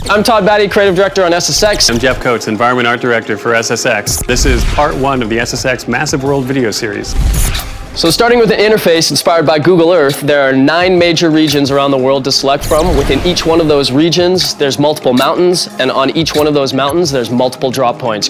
I'm Todd Batty, Creative Director on SSX. I'm Jeff Coates, Environment Art Director for SSX. This is part 1 of the SSX Massive World video series. So starting with an interface inspired by Google Earth, there are 9 major regions around the world to select from. Within each one of those regions, there's multiple mountains, and on each one of those mountains, there's multiple drop points.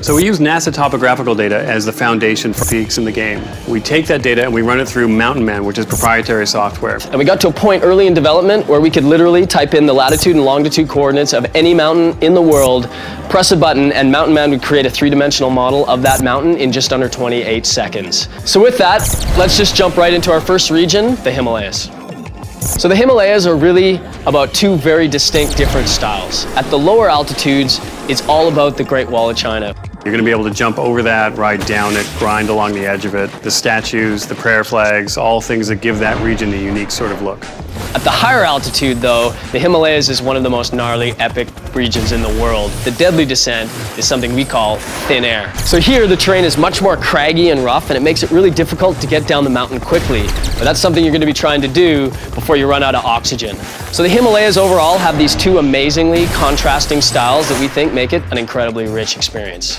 So we use NASA topographical data as the foundation for peaks in the game. We take that data and we run it through Mountain Man, which is proprietary software. And we got to a point early in development where we could literally type in the latitude and longitude coordinates of any mountain in the world, press a button, and Mountain Man would create a 3-dimensional model of that mountain in just under 28 seconds. So with that, let's just jump right into our first region, the Himalayas. So the Himalayas are really about 2 very distinct different styles. At the lower altitudes, it's all about the Great Wall of China. You're going to be able to jump over that, ride down it, grind along the edge of it. The statues, the prayer flags, all things that give that region a unique sort of look. At the higher altitude, though, the Himalayas is one of the most gnarly, epic regions in the world. The deadly descent is something we call thin air. So here, the terrain is much more craggy and rough, and it makes it really difficult to get down the mountain quickly. But that's something you're going to be trying to do before you run out of oxygen. So the Himalayas overall have these 2 amazingly contrasting styles that we think make it an incredibly rich experience.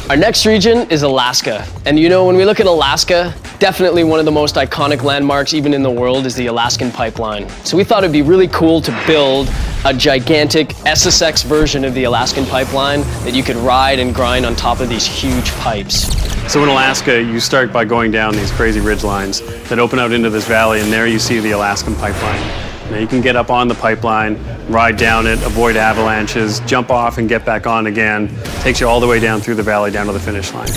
Our next region is Alaska. And you know, when we look at Alaska, definitely one of the most iconic landmarks even in the world is the Alaskan Pipeline. So we thought it'd be really cool to build a gigantic SSX version of the Alaskan Pipeline that you could ride and grind on top of these huge pipes. So in Alaska, you start by going down these crazy ridge lines that open out into this valley, and there you see the Alaskan Pipeline. Now you can get up on the pipeline, ride down it, avoid avalanches, jump off and get back on again. Takes you all the way down through the valley down to the finish line.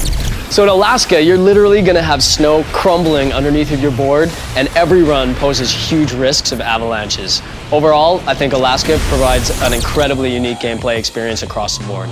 So in Alaska, you're literally going to have snow crumbling underneath of your board, and every run poses huge risks of avalanches. Overall, I think Alaska provides an incredibly unique gameplay experience across the board.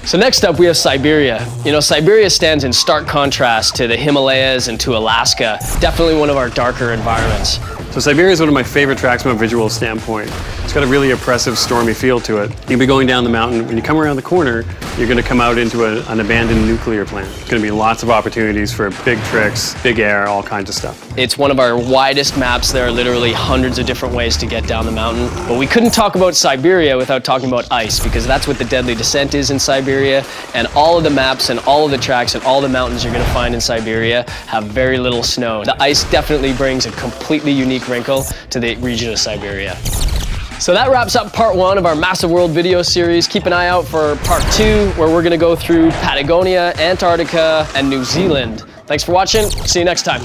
So next up, we have Siberia. You know, Siberia stands in stark contrast to the Himalayas and to Alaska. Definitely one of our darker environments. So Siberia is one of my favorite tracks from a visual standpoint. It's got a really oppressive, stormy feel to it. You'll be going down the mountain. When you come around the corner, you're going to come out into an abandoned nuclear plant. There's going to be lots of opportunities for big tricks, big air, all kinds of stuff. It's one of our widest maps. There are literally hundreds of different ways to get down the mountain. But we couldn't talk about Siberia without talking about ice, because that's what the deadly descent is in Siberia. And all of the maps and all of the tracks and all the mountains you're going to find in Siberia have very little snow. The ice definitely brings a completely unique wrinkle to the region of Siberia. So that wraps up part 1 of our Massive World video series. Keep an eye out for part 2, where we're going to go through Patagonia, Antarctica, and New Zealand. Thanks for watching. See you next time.